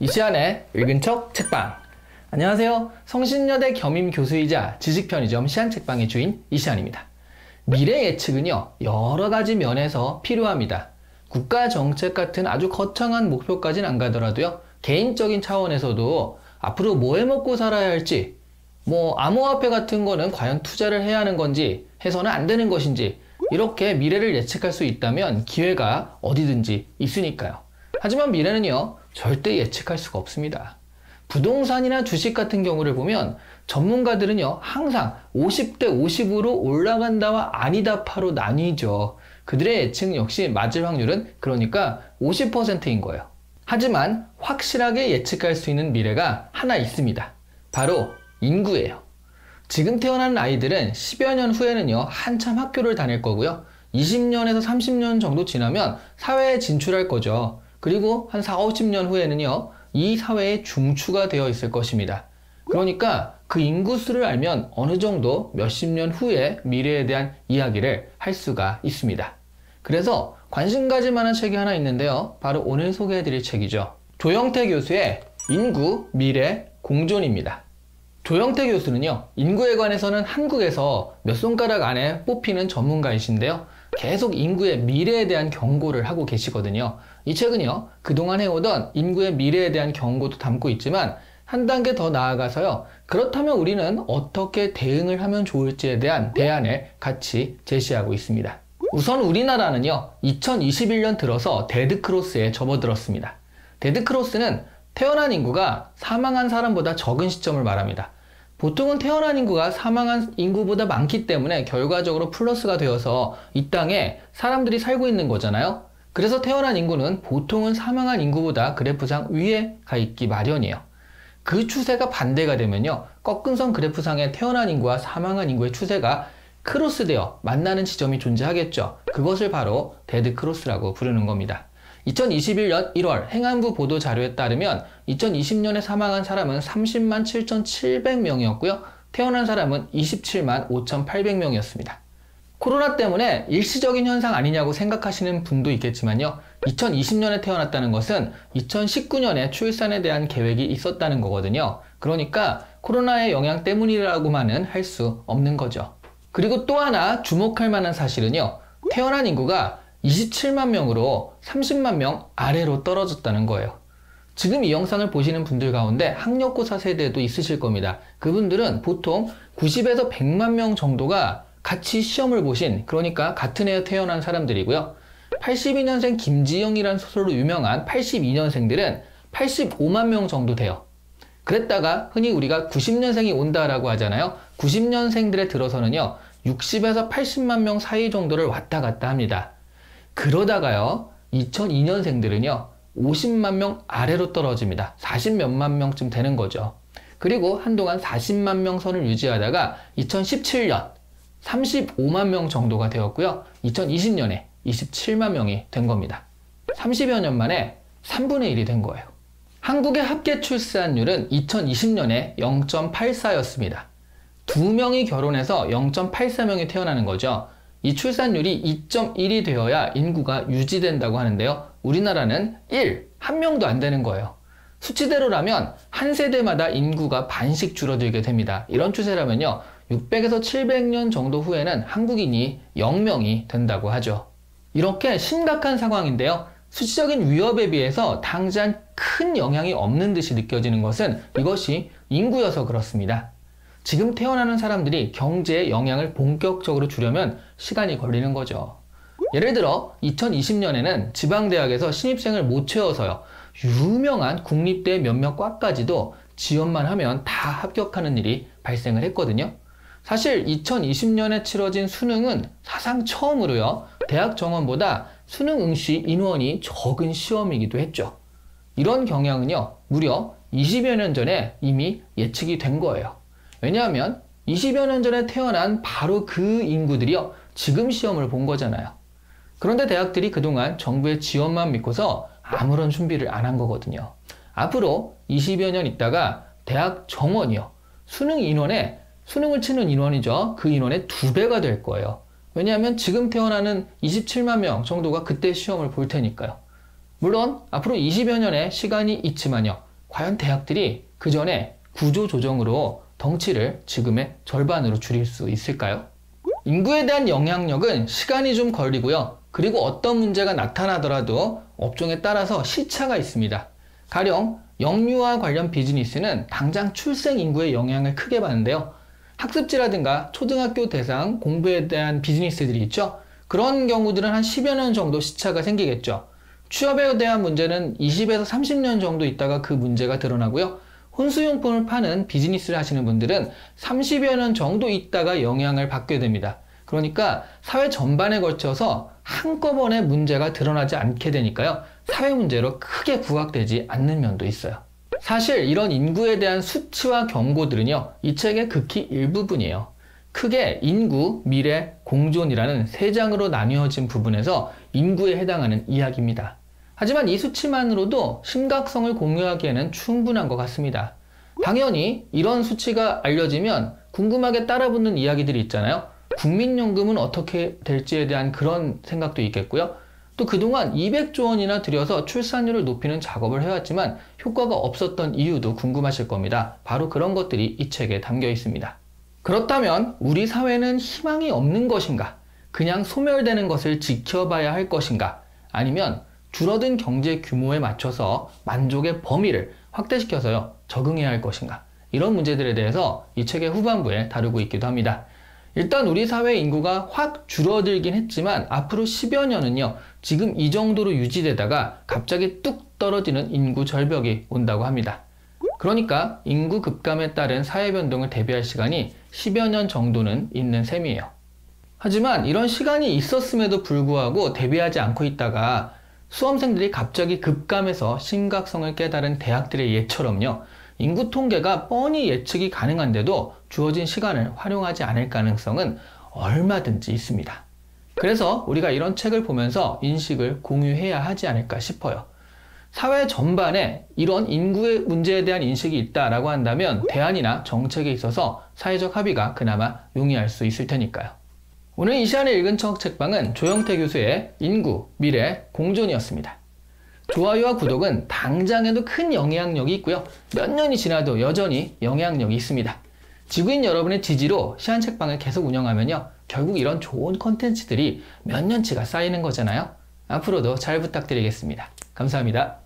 이시안의 읽은 척 책방. 안녕하세요. 성신여대 겸임 교수이자 지식편의점 시안책방의 주인 이시안입니다. 미래 예측은요, 여러 가지 면에서 필요합니다. 국가 정책 같은 아주 거창한 목표까지는 안 가더라도요, 개인적인 차원에서도 앞으로 뭐 해 먹고 살아야 할지, 암호화폐 같은 거는 과연 투자를 해야 하는 건지 해서는 안 되는 것인지, 이렇게 미래를 예측할 수 있다면 기회가 어디든지 있으니까요. 하지만 미래는요, 절대 예측할 수가 없습니다. 부동산이나 주식 같은 경우를 보면 전문가들은요, 항상 50대 50으로 올라간다와 아니다 파로 나뉘죠. 그들의 예측 역시 맞을 확률은 그러니까 50%인 거예요. 하지만 확실하게 예측할 수 있는 미래가 하나 있습니다. 바로 인구예요. 지금 태어난 아이들은 10여 년 후에는요, 한참 학교를 다닐 거고요. 20년에서 30년 정도 지나면 사회에 진출할 거죠. 그리고 한 4, 50년 후에는요, 이 사회에 중추가 되어 있을 것입니다. 그러니까 그 인구수를 알면 어느 정도 몇십 년 후에 미래에 대한 이야기를 할 수가 있습니다. 그래서 관심 가질 만한 책이 하나 있는데요. 바로 오늘 소개해드릴 책이죠. 조영태 교수의 인구, 미래, 공존입니다. 조영태 교수는요, 인구에 관해서는 한국에서 몇 손가락 안에 뽑히는 전문가이신데요. 계속 인구의 미래에 대한 경고를 하고 계시거든요. 이 책은요, 그동안 해오던 인구의 미래에 대한 경고도 담고 있지만 한 단계 더 나아가서요, 그렇다면 우리는 어떻게 대응을 하면 좋을지에 대한 대안을 같이 제시하고 있습니다. 우선 우리나라는요, 2021년 들어서 데드크로스에 접어들었습니다. 데드크로스는 태어난 인구가 사망한 사람보다 적은 시점을 말합니다. 보통은 태어난 인구가 사망한 인구보다 많기 때문에 결과적으로 플러스가 되어서 이 땅에 사람들이 살고 있는 거잖아요. 그래서 태어난 인구는 보통은 사망한 인구보다 그래프상 위에 가 있기 마련이에요. 그 추세가 반대가 되면요, 꺾은선 그래프상에 태어난 인구와 사망한 인구의 추세가 크로스되어 만나는 지점이 존재하겠죠. 그것을 바로 데드크로스라고 부르는 겁니다. 2021년 1월 행안부 보도 자료에 따르면 2020년에 사망한 사람은 30만 7,700명이었고요. 태어난 사람은 27만 5,800명이었습니다. 코로나 때문에 일시적인 현상 아니냐고 생각하시는 분도 있겠지만요. 2020년에 태어났다는 것은 2019년에 출산에 대한 계획이 있었다는 거거든요. 그러니까 코로나의 영향 때문이라고만은 할 수 없는 거죠. 그리고 또 하나 주목할 만한 사실은요, 태어난 인구가 27만 명으로 30만 명 아래로 떨어졌다는 거예요. 지금 이 영상을 보시는 분들 가운데 학력고사 세대도 있으실 겁니다. 그분들은 보통 90에서 100만 명 정도가 같이 시험을 보신, 그러니까 같은 해에 태어난 사람들이고요. 82년생 김지영이라는 소설로 유명한 82년생들은 85만 명 정도 돼요. 그랬다가 흔히 우리가 90년생이 온다라고 하잖아요. 90년생들에 들어서는요, 60에서 80만 명 사이 정도를 왔다 갔다 합니다. 그러다가요, 2002년생들은요, 50만 명 아래로 떨어집니다. 40몇만 명쯤 되는 거죠. 그리고 한동안 40만 명 선을 유지하다가 2017년 35만 명 정도가 되었고요. 2020년에 27만 명이 된 겁니다. 30여 년 만에 3분의 1이 된 거예요. 한국의 합계 출산율은 2020년에 0.84였습니다. 2명이 결혼해서 0.84명이 태어나는 거죠. 이 출산율이 2.1이 되어야 인구가 유지된다고 하는데요. 우리나라는 1 명도 안 되는 거예요. 수치대로라면 한 세대마다 인구가 반씩 줄어들게 됩니다. 이런 추세라면요, 600에서 700년 정도 후에는 한국인이 0명이 된다고 하죠. 이렇게 심각한 상황인데요. 수치적인 위협에 비해서 당장 큰 영향이 없는 듯이 느껴지는 것은 이것이 인구여서 그렇습니다. 지금 태어나는 사람들이 경제에 영향을 본격적으로 주려면 시간이 걸리는 거죠. 예를 들어 2020년에는 지방대학에서 신입생을 못 채워서요, 유명한 국립대 몇몇 과까지도 지원만 하면 다 합격하는 일이 발생을 했거든요. 사실 2020년에 치러진 수능은 사상 처음으로요, 대학 정원보다 수능 응시 인원이 적은 시험이기도 했죠. 이런 경향은요, 무려 20여 년 전에 이미 예측이 된 거예요. 왜냐하면 20여 년 전에 태어난 바로 그 인구들이요, 지금 시험을 본 거잖아요. 그런데 대학들이 그동안 정부의 지원만 믿고서 아무런 준비를 안 한 거거든요. 앞으로 20여 년 있다가 대학 정원이요, 수능을 치는 인원이죠. 그 인원의 2배가 될 거예요. 왜냐하면 지금 태어나는 27만 명 정도가 그때 시험을 볼 테니까요. 물론 앞으로 20여 년의 시간이 있지만요, 과연 대학들이 그 전에 구조조정으로 덩치를 지금의 절반으로 줄일 수 있을까요? 인구에 대한 영향력은 시간이 좀 걸리고요. 그리고 어떤 문제가 나타나더라도 업종에 따라서 시차가 있습니다. 가령 영유아 관련 비즈니스는 당장 출생 인구에 영향을 크게 받는데요. 학습지라든가 초등학교 대상 공부에 대한 비즈니스들이 있죠. 그런 경우들은 한 10여 년 정도 시차가 생기겠죠. 취업에 대한 문제는 20에서 30년 정도 있다가 그 문제가 드러나고요. 혼수용품을 파는 비즈니스를 하시는 분들은 30여 년 정도 있다가 영향을 받게 됩니다. 그러니까 사회 전반에 걸쳐서 한꺼번에 문제가 드러나지 않게 되니까요. 사회 문제로 크게 부각되지 않는 면도 있어요. 사실 이런 인구에 대한 수치와 경고들은요, 이 책의 극히 일부분이에요. 크게 인구, 미래, 공존이라는 세 장으로 나뉘어진 부분에서 인구에 해당하는 이야기입니다. 하지만 이 수치만으로도 심각성을 공유하기에는 충분한 것 같습니다. 당연히 이런 수치가 알려지면 궁금하게 따라붙는 이야기들이 있잖아요. 국민연금은 어떻게 될지에 대한 그런 생각도 있겠고요. 또 그동안 200조 원이나 들여서 출산율을 높이는 작업을 해왔지만 효과가 없었던 이유도 궁금하실 겁니다. 바로 그런 것들이 이 책에 담겨 있습니다. 그렇다면 우리 사회는 희망이 없는 것인가? 그냥 소멸되는 것을 지켜봐야 할 것인가? 아니면 줄어든 경제 규모에 맞춰서 만족의 범위를 확대시켜서요, 적응해야 할 것인가? 이런 문제들에 대해서 이 책의 후반부에 다루고 있기도 합니다. 일단 우리 사회 인구가 확 줄어들긴 했지만 앞으로 10여 년은요, 지금 이 정도로 유지되다가 갑자기 뚝 떨어지는 인구 절벽이 온다고 합니다. 그러니까 인구 급감에 따른 사회 변동을 대비할 시간이 10여 년 정도는 있는 셈이에요. 하지만 이런 시간이 있었음에도 불구하고 대비하지 않고 있다가 수험생들이 갑자기 급감해서 심각성을 깨달은 대학들의 예처럼요, 인구 통계가 뻔히 예측이 가능한데도 주어진 시간을 활용하지 않을 가능성은 얼마든지 있습니다. 그래서 우리가 이런 책을 보면서 인식을 공유해야 하지 않을까 싶어요. 사회 전반에 이런 인구의 문제에 대한 인식이 있다라고 한다면 대안이나 정책에 있어서 사회적 합의가 그나마 용이할 수 있을 테니까요. 오늘 이 시간에 읽은 책 책방은 조영태 교수의 인구, 미래, 공존이었습니다. 좋아요와 구독은 당장에도 큰 영향력이 있고요. 몇 년이 지나도 여전히 영향력이 있습니다. 지구인 여러분의 지지로 시간책방을 계속 운영하면요, 결국 이런 좋은 콘텐츠들이 몇 년치가 쌓이는 거잖아요. 앞으로도 잘 부탁드리겠습니다. 감사합니다.